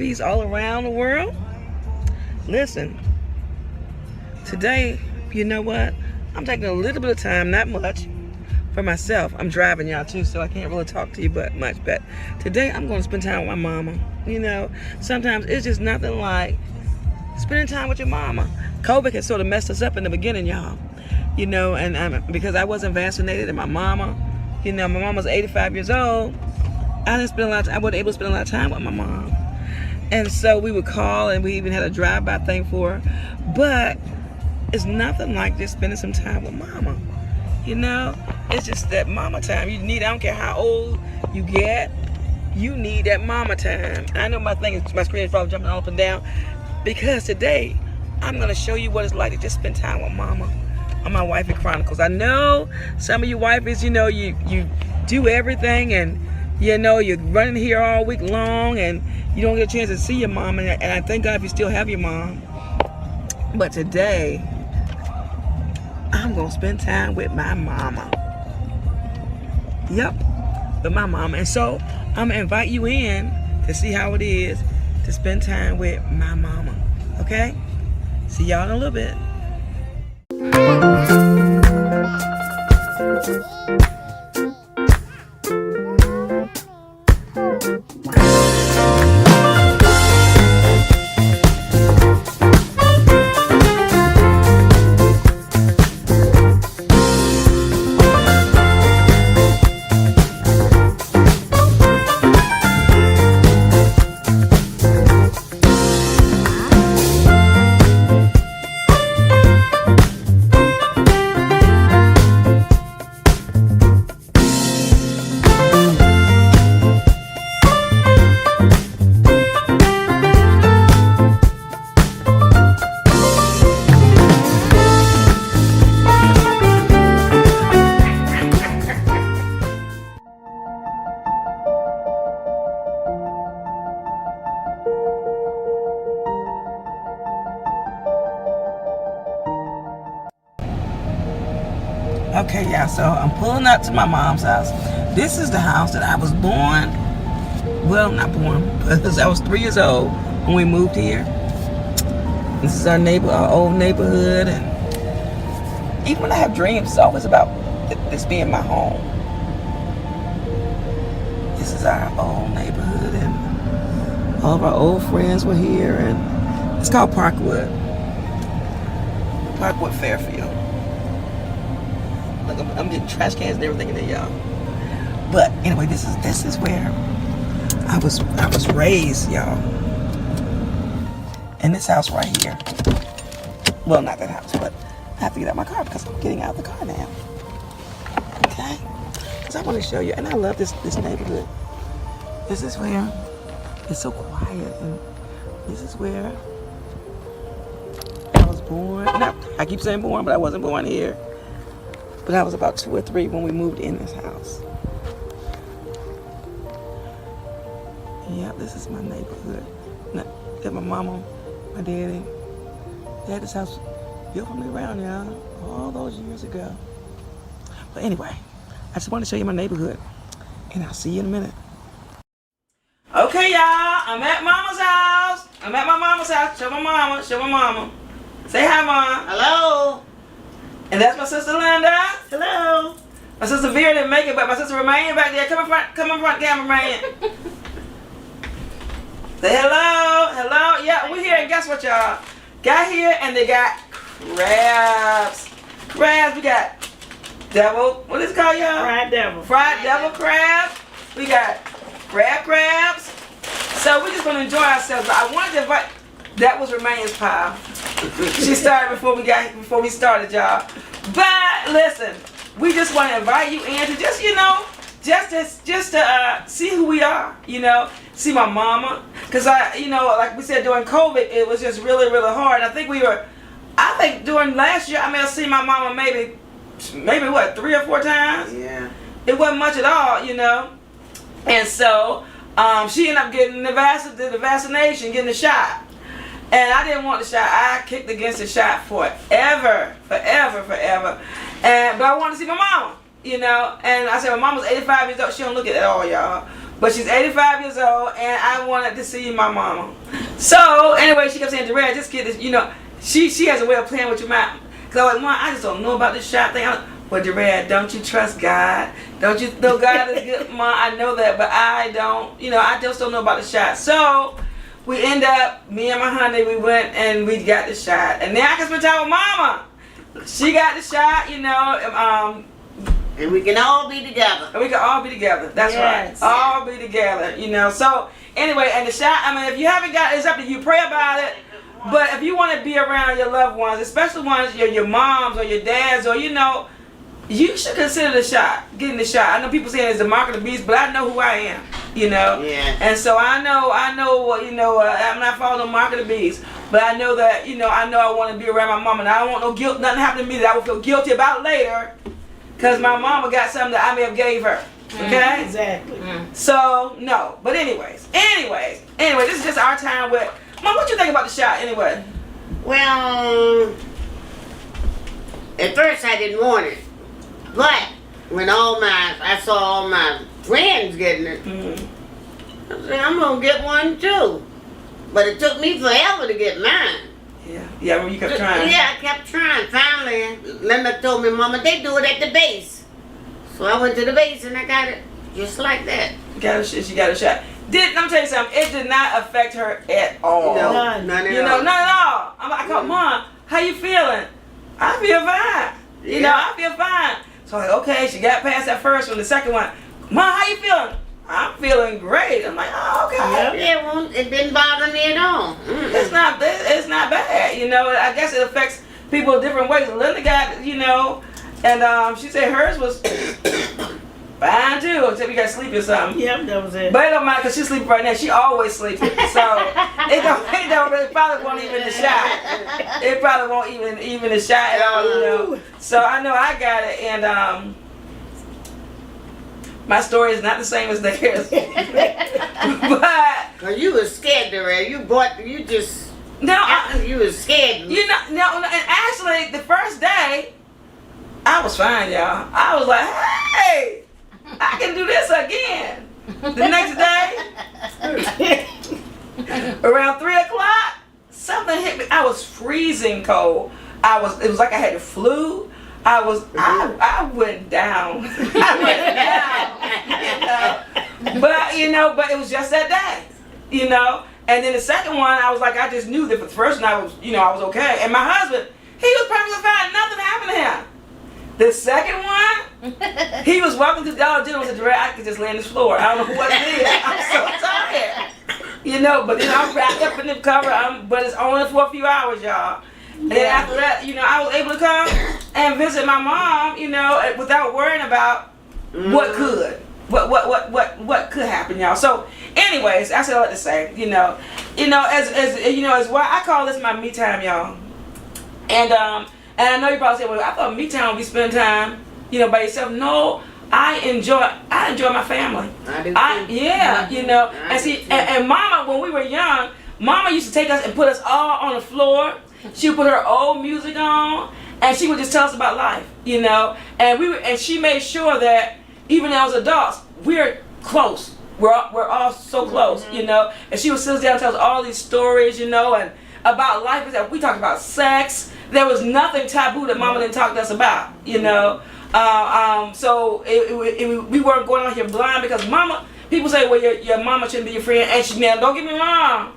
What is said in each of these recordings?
wifeys all around the world. Listen, today, you know what? I'm taking a little bit of time, not much, for myself. I'm driving y'all too, so I can't really talk to you much. But today, I'm going to spend time with my mama. You know, sometimes it's just nothing like spending time with your mama. COVID has sort of messed us up in the beginning, y'all. You know, and because I wasn't vaccinated, and my mama, you know, my mom was 85 years old. I wasn't able to spend a lot of time with my mom. And so we would call, and we even had a drive-by thing for her. But it's nothing like just spending some time with mama. You know, it's just that mama time. I don't care how old you get, you need that mama time. I know my screen is probably jumping up and down, because today I'm going to show you what it's like to just spend time with mama on my Wifey Chronicles. I know some of you wifeys, you know, you do everything, and you know, you're running here all week long, and you don't get a chance to see your mom, and I thank God if you still have your mom. But today, I'm going to spend time with my mama. Yep, with my mama. And so, I'm going to invite you in to see how it is to spend time with my mama. Okay? See y'all in a little bit. Okay, y'all, so I'm pulling up to my mom's house. This is the house that I was born. Well, not born, because I was 3 years old when we moved here. This is our old neighborhood, and even when I have dreams, it's always about this being my home. This is our old neighborhood, and all of our old friends were here, and it's called Parkwood Fairfield. Look, I'm getting trash cans and everything in there, y'all. But anyway, this is where I was raised, y'all. In this house right here. Well, not that house, but I have to get out my car because I'm getting out of the car now. Okay? Because I want to show you, and I love this neighborhood. This is where it's so quiet, and this is where I was born. Now, I keep saying born, but I wasn't born here. But I was about 2 or 3 when we moved in this house. Yeah, this is my neighborhood. Got my mama, my daddy. They had this house built for me around, y'all, all those years ago. But anyway, I just want to show you my neighborhood. And I'll see you in a minute. Okay, y'all, I'm at mama's house. I'm at my mama's house. Show my mama. Say hi, Mom. Hello. And that's my sister Linda. Hello. My sister Vera didn't make it, but my sister Romaine back there. Come in front, cameraman. Say hello. Yeah, we're here, and guess what, y'all? Got here, and they got crabs. We got devil. What is it called, y'all? Fried devil. Fried devil crabs. We got crabs. So we're just gonna enjoy ourselves. But I wanted to invite. That was Romaine's pile. She started before we started, y'all. But listen, we just want to invite you in to just, you know, just to see who we are, you know, see my mama, because you know, like we said, during COVID, it was just really, really hard. I think during last year, I may have seen my mama maybe what, 3 or 4 times. Yeah. It wasn't much at all, you know, and so she ended up getting the vaccination, getting the shot. And I didn't want the shot. I kicked against the shot forever. But I wanted to see my mama, you know. And I said, my mama's 85 years old. She don't look it at all, y'all. But she's 85 years old, and I wanted to see my mama. So anyway, she kept saying, Derell, just get this, she has a way of playing with your mind. Because I was like, Mom, I just don't know about this shot thing. Well, Derell, don't you trust God? Don't you know God is good? Mom, I know that, but I don't, I just don't know about the shot. So we end up, me and my honey, we went and we got the shot. And now I can spend time with Mama. She got the shot, and we can all be together. And we can all be together. That's right. All be together, So anyway, and the shot, if you haven't got, it's up to you. Pray about it. But if you want to be around your loved ones, especially ones, your moms or your dads, or you should consider getting the shot. I know people saying it's the mark of the beast, but I know who I am, Yeah. And so I know, I'm not following the mark of the beast, but I know that, I know I want to be around my mama, and I don't want no guilt, nothing happen to me that I will feel guilty about later, because my mama got something that I may have gave her. Okay? Exactly. So, no. But anyways, this is just our time with, Mom, what you think about the shot anyway? Well, at first I didn't want it. But when I saw all my friends getting it, I said, I'm going to get one too. But it took me forever to get mine. Yeah, when you kept trying. Yeah, I kept trying. Finally, Linda told me, Mama, they do it at the base. So I went to the base and I got it just like that. She got a shot. Let me tell you something. It did not affect her at all. No, none at all. None at all. I called, Mom, how you feeling? I feel fine. I feel fine. So I'm like, okay, she got past that first one. The second one, Mom, how you feeling? I'm feeling great. I'm like, oh, okay. Yeah, it didn't bother me at all. It's not bad. I guess it affects people in different ways. Linda got, and she said hers was fine too, except you got sleepy or something. Yep, that was it. But it don't matter because she's sleeping right now. She always sleeping. So it probably won't even the shot. It probably won't even the shot at all, So I know I got it, and my story is not the same as theirs. But you was scared, Derell. You was scared. No, and actually the first day I was fine, y'all. I was like, hey, I can do this again. The next day, around 3 o'clock, something hit me. I was freezing cold. It was like I had the flu. I went down. But it was just that day, And then the second one, I was like, I just knew that for the first one, I was okay. And my husband, he was perfectly fine. Nothing happened to him. The second one, he was walking through Dollar General and said, Derell, I could just lay on this floor. I don't know what it is. I'm so tired. But then I'm wrapped up in the cover, but it's only for a few hours, y'all. And then after that, I was able to come and visit my mom, without worrying about what could happen, y'all. So, anyways, that's what I like to say. As why I call this my me time, y'all. And I know you probably say, well, I thought me time would be spending time, by yourself. No, I enjoy my family. I do too. And see, and Mama, when we were young, Mama used to take us and put us all on the floor. She would put her old music on, and she would just tell us about life, and she made sure that even as adults, we're close. We're all so close, And she would sit us down and tell us all these stories, and about life. We talked about sex. There was nothing taboo that Mama didn't talk to us about, So we weren't going on here blind because Mama. People say, well, your mama shouldn't be your friend, and now don't get me wrong.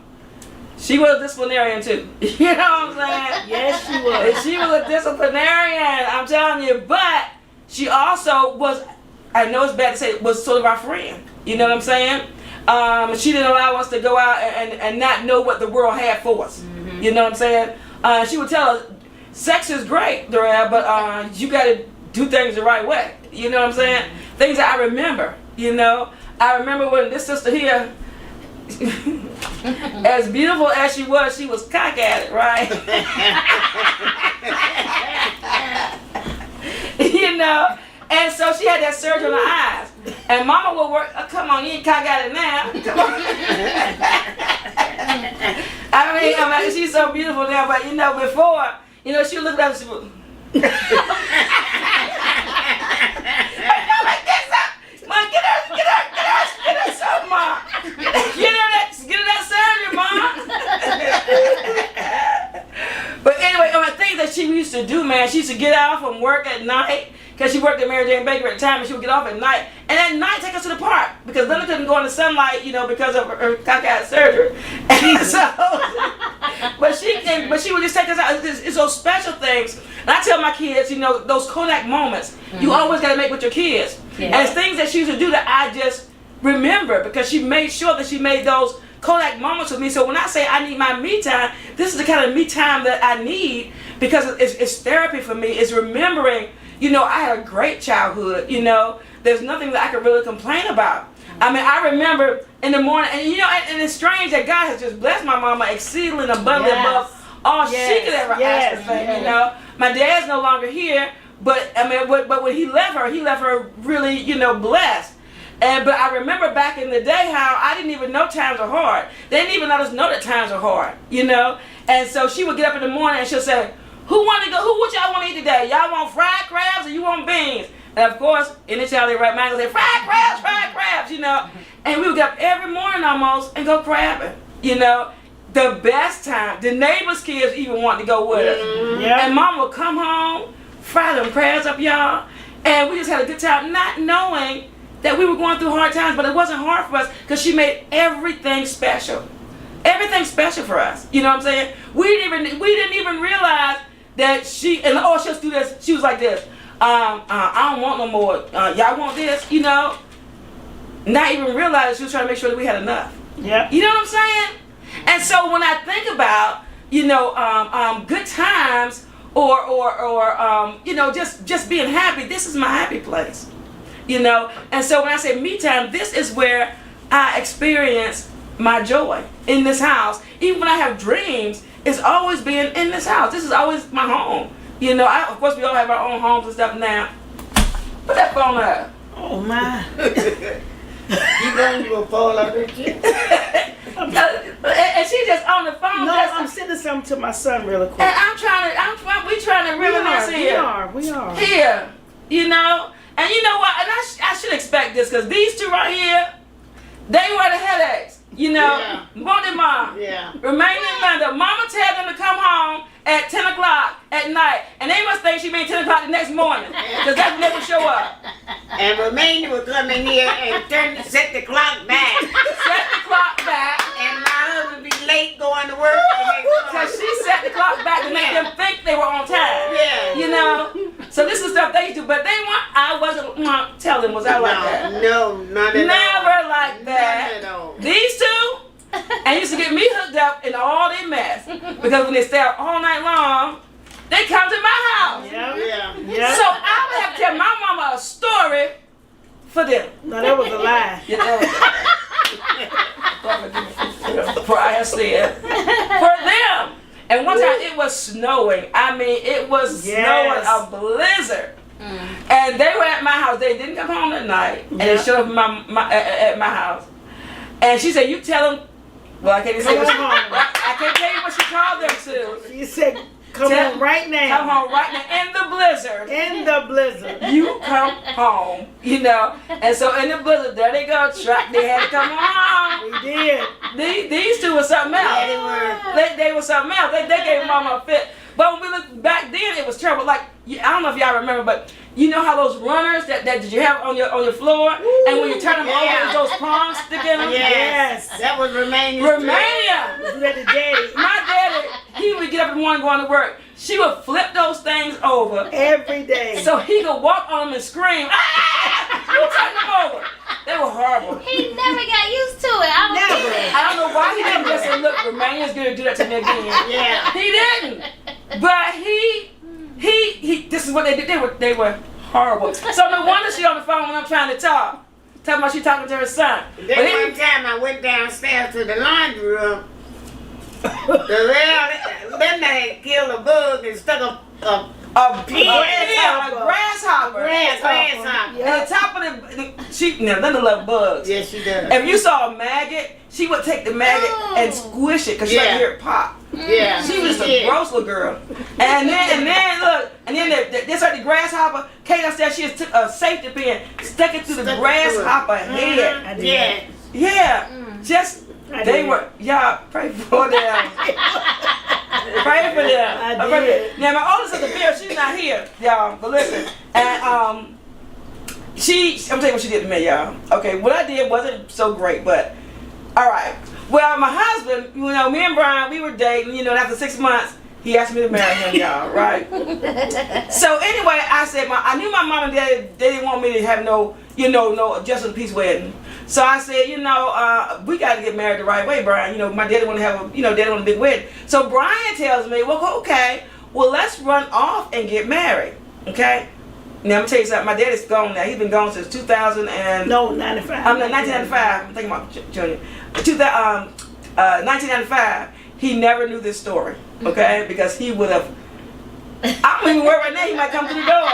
She was a disciplinarian too. You know what I'm saying? Yes, she was. And she was a disciplinarian, I'm telling you. But she also was, I know it's bad to say, was sort of our friend. You know what I'm saying? She didn't allow us to go out and not know what the world had for us. Mm-hmm. You know what I'm saying? She would tell us, sex is great, Derell, but you got to do things the right way. You know what I'm saying? Things that I remember, I remember when this sister here, as beautiful as she was cock at it, right? And so she had that surgery on her eyes. And Mama would work, come on, you ain't cock at it now. Come on. I mean, she's so beautiful now, but before, she would look at us and she would, like this, come on, get her so used to get out from work at night because she worked at Mary Jane Baker at the time, and she would get off at night. And at night, take us to the park because Linda couldn't go in the sunlight, because of her cockeyed surgery. And so, but she would just take us out. It's those special things. And I tell my kids, those Kodak moments, you always got to make with your kids. Yeah. And it's things that she used to do that I just remember because she made sure that she made those Kodak moments with me. So when I say I need my me time, this is the kind of me time that I need because it's therapy for me. It's remembering, I had a great childhood. There's nothing that I could really complain about. I mean, I remember in the morning, and and it's strange that God has just blessed my mama exceedingly and abundantly above all she could ever ask for things. My dad's no longer here, but but when he left her really, blessed. But I remember back in the day how I didn't even know times are hard. They didn't even let us know that times are hard, And so she would get up in the morning and she'll say, what y'all want to eat today? Y'all want fried crabs or you want beans? And of course, in the child they right mind, they say, fried crabs, And we would get up every morning almost and go crabbing, The best time. The neighbors' kids even wanted to go with us. Yeah. And Mama would come home, fry them crabs up, y'all. And we just had a good time not knowing that we were going through hard times, but it wasn't hard for us because she made everything special. Everything special for us. You know what I'm saying? We didn't even realize that she'll do this. She was like this. I don't want no more. Y'all want this? Not even realize she was trying to make sure that we had enough. Yeah. You know what I'm saying? And so when I think about, good times or just being happy, this is my happy place. And so when I say me time, this is where I experience my joy in this house. Even when I have dreams, it's always being in this house. This is always my home. Of course we all have our own homes and stuff now. Put that phone up. Oh my. You gonna fall out of it? And she just on the phone. No, I'm sending something to my son really quick. And we trying to reminisce here. We are. Here, And you know what? And I should expect this because these two right here, they were the headaches. Mom. Yeah. Remaining Linda. Mama tell them to come home at 10 o'clock at night. And they must think she mean 10 o'clock the next morning. Because that's when they would show up. And Romania would come in here and set the clock back. Set the clock back. And my husband would be late going to work. Because she set the clock back to make them think they were on time. Yeah. So this is stuff they do. But I wasn't tell them, was I like that? No, not at all. Never like that. Not at all. These two, and used to get me hooked up in all their mess. Because when they stay out all night long, they come to my house. Yeah. So I would have to tell my mama a story for them. No, that was a lie. For I have said, for them. And one time it was snowing. I mean, it was snowing, a blizzard. And they were at my house. They didn't come home at night. And they showed up at my house. And she said, you tell them, well, I can't even say what I can't tell you what she called them to. She said, come home right now. Come home right now. In the blizzard. In the blizzard. You come home, And so in the blizzard, there they go. They had to come home. We did. These two were something else. Yeah, they were something else. They gave Mama a fit. But when we look back then, it was terrible. Like, I don't know if y'all remember, but you know how those runners that did you have on your floor, and when you turn them over, those prongs stick in them. Yes, that was Romania. My daddy, he would get up in the morning going to work. She would flip those things over every day, so he could walk on them and scream, "Ah! You turn them over." They were horrible. He never got used to it. I don't know why he didn't just say, "Look, Romania's gonna do that to me again." Yeah, he didn't. But he. This is what they did. They were horrible. So no wonder she on the phone when I'm trying to talk. Talking about she talking to her son. Then one time I went downstairs to the laundry room. Linda had killed a bug and stuck a grasshopper. Grasshopper. And on top of Linda loved bugs. Yes, she does. If you saw a maggot, she would take the maggot and squish it because she would hear it pop. Yeah, she was a gross little girl. And then look, they started the grasshopper. Kate upstairs, she just took a safety pin, stuck it to the grasshopper head. Yeah. Yeah. Just Y'all pray for them. Pray for them. I did. Now my oldest sister Vera, she's not here, y'all. But listen, and I'm telling you what she did to me, y'all. Okay, what I did wasn't so great, but all right. Well, my husband, me and Brian, we were dating, and after 6 months, he asked me to marry him, y'all, right? So anyway, I said, I knew my mom and dad, they didn't want me to have no just a peace wedding. So I said, we got to get married the right way, Brian. My daddy want to have daddy want a big wedding. So Brian tells me, well, okay, well, let's run off and get married, okay? Now, I'm going to tell you something. My daddy's gone now. He's been gone since 2000 and... No, 95. 1995. I'm thinking about Junior. 1995, he never knew this story, okay? Because he would have... I don't even worry right now. He might come through the door.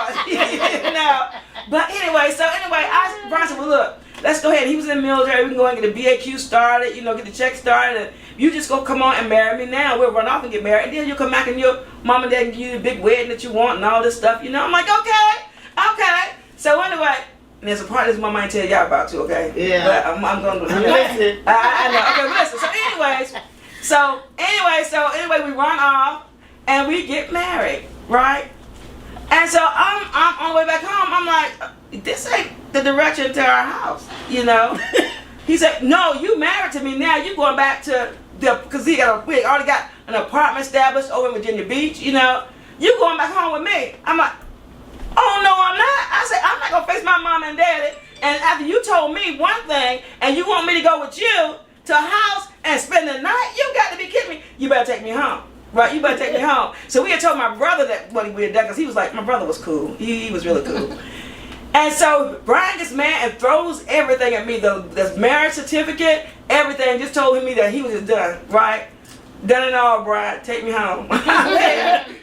But anyway, Brian said, well, look, let's go ahead. He was in the military. We can go and get the BAQ started, get the check started. And you just go come on and marry me now. We'll run off and get married. And then you'll come back and your mom and dad can give you the big wedding that you want and all this stuff. I'm like, okay. So anyway, and there's a part of this mama I ain't tell y'all about too, okay? Yeah. But I'm going to listen. I know. Okay, but listen. So anyway, we run off and we get married, right? And so I'm on the way back home. I'm like, this ain't the direction to our house, He said, no, you married to me now. You going back to because we already got an apartment established over in Virginia Beach, You going back home with me. I'm like, oh no, I'm not. I said, I'm not gonna face my mom and daddy. And after you told me one thing, and you want me to go with you to a house and spend the night, you got to be kidding me. You better take me home. Right, you better take me home. So we had told my brother that what we had done, because he was like, my brother was cool. He was really cool. And so Brian gets mad and throws everything at me. The marriage certificate, everything, just told me that he was just done, right? Done it all, Brian. Take me home.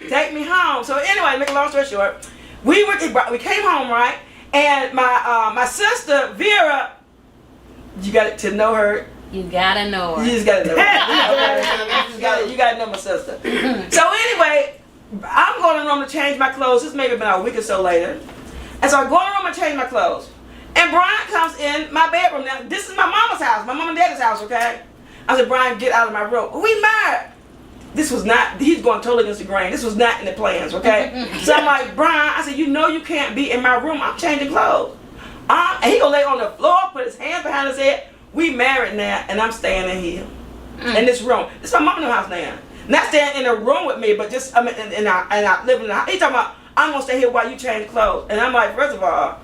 Take me home. So anyway, make a long story short, we came home, right? And my sister Vera, you got to know her. You gotta know her. You just gotta know her. You gotta know my sister. So anyway, I'm going to the room to change my clothes. This may have been a week or so later. And so I go in the room and change my clothes. And Brian comes in my bedroom. Now, this is my mama's house, my mom and daddy's house, okay? I said, Brian, get out of my room. We married. This was not, he's going totally against the grain. This was not in the plans, okay? So I'm like, Brian, I said, you can't be in my room. I'm changing clothes. And he gonna lay on the floor, put his hands behind his head. We married now, and I'm staying in here, in this room. This is my mom's house now. Not staying in a room with me, but just in our living in the house. He's talking about, I'm gonna stay here while you change clothes. And I'm like, first of all,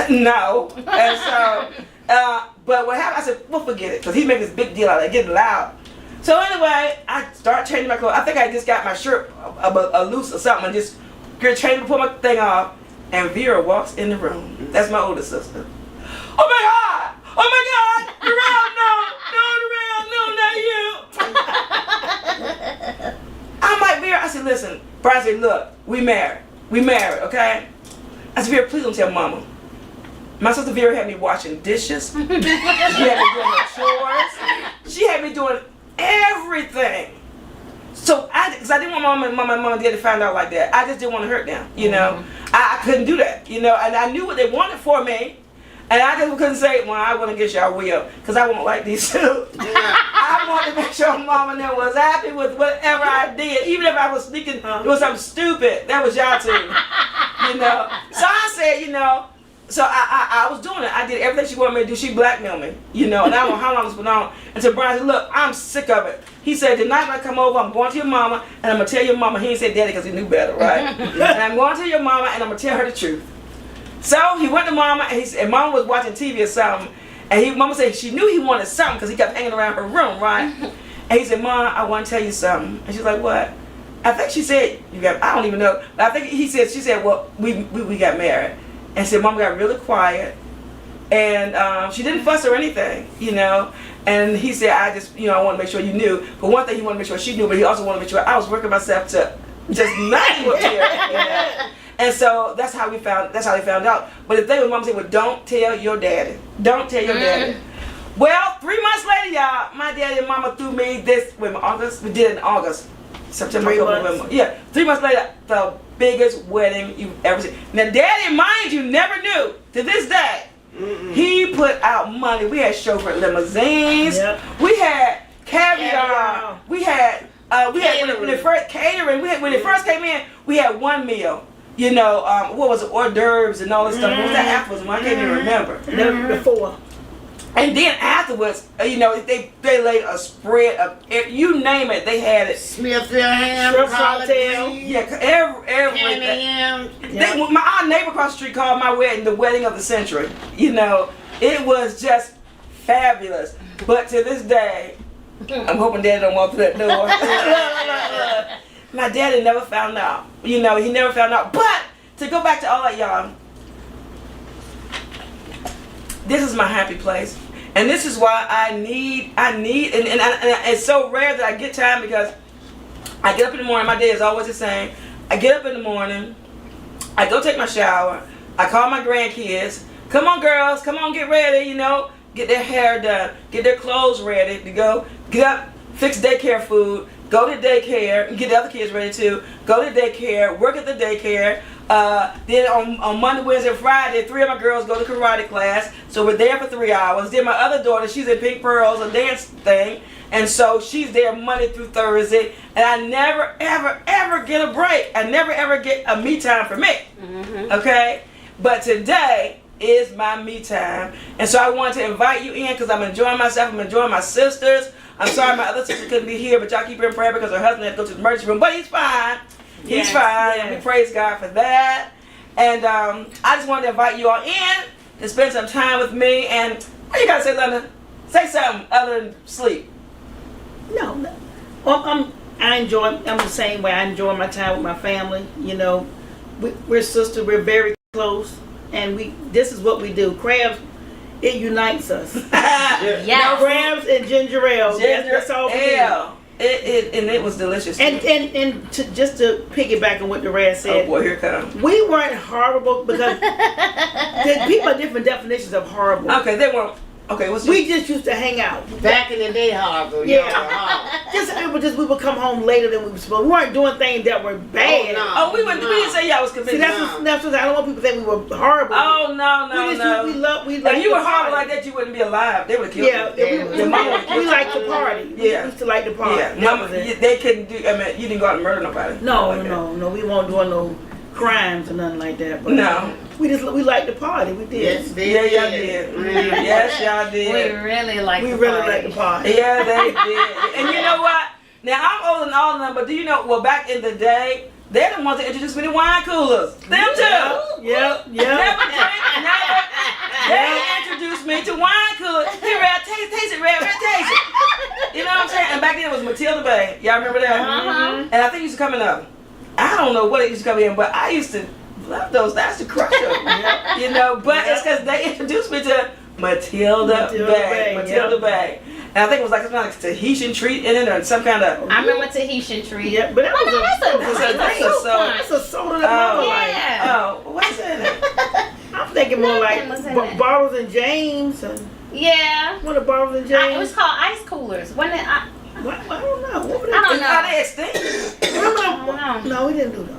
no. And so, but what happened? I said, well, forget it, because he made this big deal out of it, getting loud. So anyway, I start changing my clothes. I think I just got my shirt loose or something, and just change, put my thing off, and Vera walks in the room. That's my older sister. Oh my God! Oh my God! Derell, no, not you. I'm like, Vera, I said, listen. Brian said, look, we married, okay? I said, Vera, please don't tell mama. My sister Vera had me washing dishes. She had me doing her chores. She had me doing everything. So because I didn't want my mom and daddy to find out like that. I just didn't want to hurt them, I couldn't do that, and I knew what they wanted for me. And I just couldn't say, well, I wouldn't get y'all will, because I won't like these two. I wanted to make sure mom and them was happy with whatever I did. Even if I was sneaking, it was something stupid. That was y'all two. So I said, so I was doing it. I did everything she wanted me to do. She blackmailed me, and I don't know how long it's been on. Until Brian said, look, I'm sick of it. He said, tonight when I come over, I'm going to your mama, and I'm going to tell your mama. He didn't say daddy because he knew better, right? And I'm going to your mama, and I'm going to tell her the truth. So he went to mama, and mama was watching TV or something, and mama said she knew he wanted something because he kept hanging around her room, right? And he said, Mom, I want to tell you something. And she's like, what? I think she said, I don't even know. But I think she said, well, we got married. And said, Mama got really quiet, and she didn't fuss or anything, And he said, I just, I want to make sure you knew. But one thing he wanted to make sure she knew, but he also wanted to make sure I was working myself to just not with her, And so that's how they found out. But the thing was, Mama said, well, don't tell your daddy. Don't tell your daddy. Well, 3 months later, y'all, my daddy and mama threw me this, August? We did it in August. September, October, November. Yeah, 3 months later, the biggest wedding you've ever seen. Now, daddy, mind you, never knew, to this day, He put out money. We had chauffeur limousines. Yep. We had caviar. Caviar. We had when it first catering. When it first came in, we had one meal. You know, what was it? Hors d'oeuvres and all this stuff. What was that afterwards? I can't even remember. Before. And then afterwards, you know, they laid a spread of you name it, they had it. Smithfield ham, Shrimp collard cocktail. greens, Yeah, everything. ham. Our neighbor across the street called my wedding the wedding of the century. You know, it was just fabulous. But to this day, I'm hoping Daddy don't walk through that door. My daddy never found out. You know, he never found out. But to go back to all that, y'all, this is my happy place. And this is why I need, and it's so rare that I get time because I get up in the morning, my day is always the same. I get up in the morning, I go take my shower, I call my grandkids, come on girls, come on get ready, you know, get their hair done, get their clothes ready to go, get up, fix daycare food, go to daycare, get the other kids ready too, go to daycare, work at the daycare. Then on Monday, Wednesday, and Friday, 3 of my girls go to karate class, so we're there for 3 hours. Then my other daughter, she's in Pink Pearls, a dance thing, and so she's there Monday through Thursday, and I never, ever, ever get a break. I never, ever get a me time for me, okay? But today is my me time, and so I wanted to invite you in because I'm enjoying myself, I'm enjoying my sisters. I'm sorry my other sister couldn't be here, but y'all keep her in prayer because her husband had to go to the emergency room, but he's fine. He's fine. Yes. We praise God for that. And I just wanted to invite you all in to spend some time with me. And what you gotta say, Linda? Say something other than sleep. No. I'm the same way. I enjoy my time with my family. You know, we're sisters. We're very close, and this is what we do. Crabs, it unites us. Yeah. Crabs and ginger ale. That's all we do. It was delicious. And just to piggyback on what Derell said. Oh boy, here it comes. We weren't horrible because people have different definitions of horrible. Okay, they weren't. Okay, We just used to hang out. Back in the day, horrible. Yeah. Horrible. We would come home later than we were supposed. We weren't doing things that were bad. Oh, no. we didn't say y'all was See, convicted. that's what I don't want people to think we were horrible. Oh no. We If you were horrible like that, you wouldn't be alive. They would have killed you. Yeah, Mama would kill we you. like to party. Yeah. We used to like to party. Yeah, That was it. they couldn't do. I mean, you didn't go out and murder nobody. No, like that. no, we weren't doing no crimes or nothing like that. But No. we like to party. We did. Yes, they Yeah, y'all did. Yes, y'all We did. really like We to really party. like to party. Yeah, they did. And you know what? Now I'm older than all of them, but do you know? Well, back in the day, they're the ones that introduced me to wine coolers. Them too. Yep. Never drink. Never. They introduced me to wine coolers. Here, Red, taste it, Red, taste it. You know what I'm saying? And back then it was Matilda Bay. Y'all remember that? Uh-huh. And I think it used to come in a, I don't know what it used to come in, but I used to love those. That's the crusher. You know, but it's because they introduced me to Matilda Bay. Matilda Bay. And I think it was like some kind of Tahitian treat in it or some kind of. I remember Tahitian treat. Yeah, but that Oh, was no, that's a soda. that's a soda that Mama liked. Yeah. Oh, what's in it? I'm thinking more like Nothing was in it. Bottles and James. And Yeah. what are Bottles and It James? was called ice coolers. Wasn't it? I I don't know. What were they? don't know. Are they extinct? don't know. No, we didn't do those.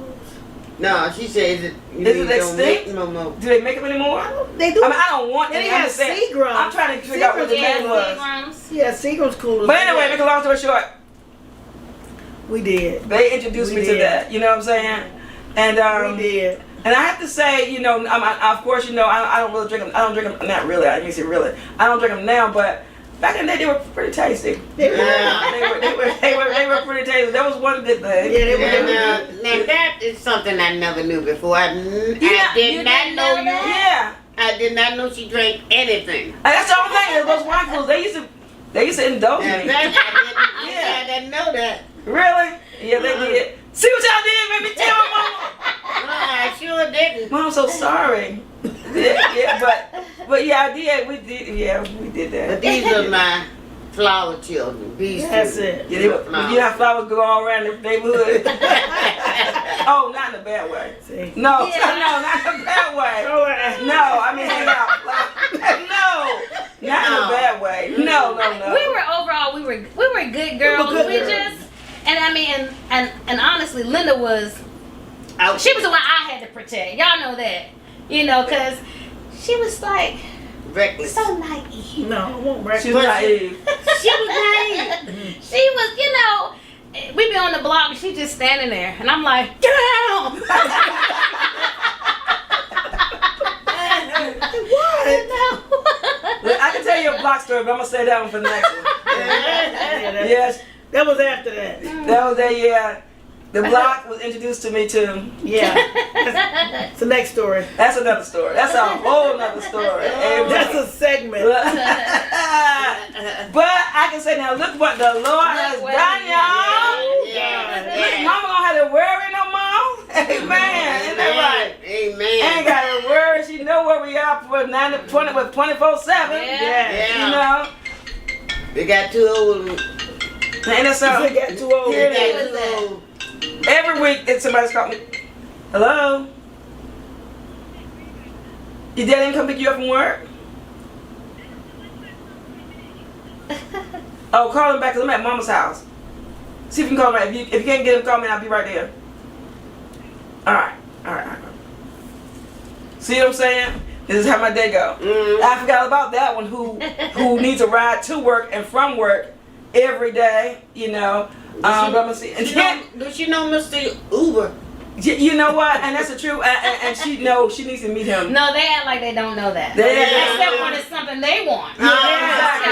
No, she says it. Is it don't extinct? make no more. Do they make them anymore? They do. I mean, I don't want They any. have I'm just saying- Seagrams. I'm trying to figure out what the Yeah, name was. Seagrams. Yeah, Seagram's cool. But anyway, make a long story short, we did. they introduced We me to did. that. You know what I'm saying? And We did. and I have to say, you know, of course, you know, I don't really drink them. I don't drink them. Not really. I didn't say really. I don't drink them now, but back in the day, they were pretty tasty. They were. Yeah. They were pretty tasty. That was one good thing. Yeah, they were. Now that is something I never knew before. I you did not didn't know know you. Yeah. I did not know she drank anything. And that's the only thing. Those wine coolers, they used to indulge Now me. that I didn't know that. Really? Yeah, they did. See what y'all did? Made me tell my mama. I sure didn't. Mom, I'm so sorry. But yeah, I did. We did. Yeah, we did But that. these are my flower children. These That's two. it. Yeah, you know how flowers go all around the neighborhood. Oh, not in a bad way. See. No, Yeah. no, not in a bad way. All right. No, I mean hang out. No, not in a bad way. No. We were overall, we were good girls. good We girls. just, and I mean, and honestly, Linda was, Out. she was the one I had to protect. Y'all know that, you know, cause she was like, reckless. So naive. No, I won't break. She's naive. She was naive. She was, you know, we be on the block and she just standing there, and I'm like, get down. Look, I can tell you a block story, but I'm gonna say that one for the next one. Yes, That was after that. that was that. Yeah, the block was introduced to me too. Yeah. It's the next story. That's another story. That's a whole nother story. That's a segment. But I can say now, look what the Lord has done, y'all. Look, Mama don't have to worry no more. Amen. Isn't that right? Amen. Ain't got to worry. She know where we are for 9 to 20 with 24/7. Yeah. You know. They got too old. And it's They got too old. Here They it got is. too old. Every week, if somebody's called me, hello? Your dad didn't come pick you up from work? Oh, call him back because I'm at Mama's house. See if you can call him right. If you can't get him, call me and I'll be right there. All right. See what I'm saying? This is how my day go. I forgot about that one who needs a ride to work and from work every day, you know. But I'm gonna see. And Does she know Mr. Uber? you know what? And that's the truth. And she knows she needs to meet him. No, they act like they don't know that. Yeah. Except when it's something they want. Exactly.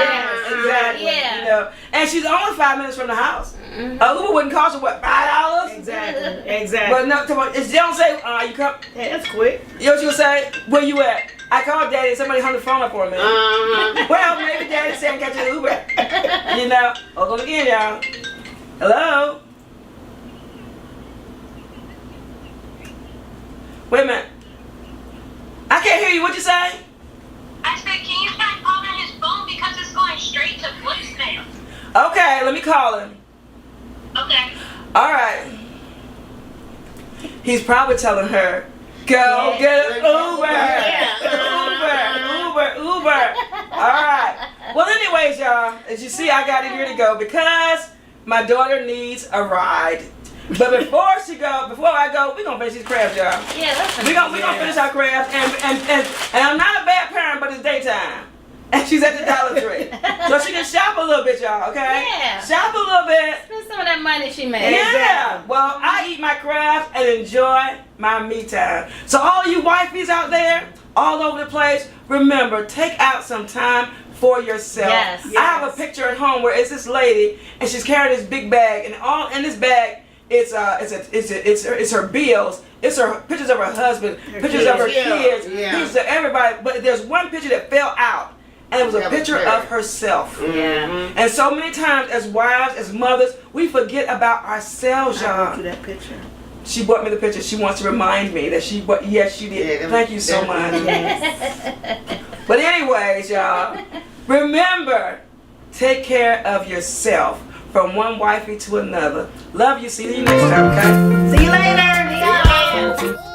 Yeah. You know, and she's only 5 minutes from the house. Uber wouldn't cost her what, $5? Exactly. But no, come on. If they don't say, you come. Hey, that's quick. You know what she'll say? Where you at? I called Daddy and somebody hung the phone up for me. Well, maybe Daddy said catch an Uber. You know. Hold on again, y'all. Hello? Wait a minute. I can't hear you. What'd you say? I said, can you try calling his phone because it's going straight to voicemail? Okay, let me call him. Okay. All right. He's probably telling her, go get an Uber. Uber. All right. Well, anyways, y'all, as you see, I got it here to go because my daughter needs a ride. But before I go, we're gonna finish these crabs, y'all. Yeah, that's We're gonna finish our crabs, and I'm not a bad parent, but it's daytime. And she's at the Dollar Tree. So she can shop a little bit, y'all, okay? Yeah. Shop a little bit. Spend some of that money she made. Yeah. Well, I eat my crabs and enjoy my me time. So all you wifeys out there, all over the place, remember, take out some time for yourself. Yes. I have a picture at home where it's this lady and she's carrying this big bag, and all in this bag it's her bills, it's her pictures of her husband, pictures of her kids, pictures of everybody. But there's one picture that fell out. And it was a picture of herself. And so many times as wives, as mothers, we forget about ourselves, y'all. I went to that picture. She brought me the picture. She wants to remind me that yes, she did. Thank you so much. But anyways, y'all, remember, take care of yourself from one wifey to another. Love you. See you next time, okay? See you later. Yeah.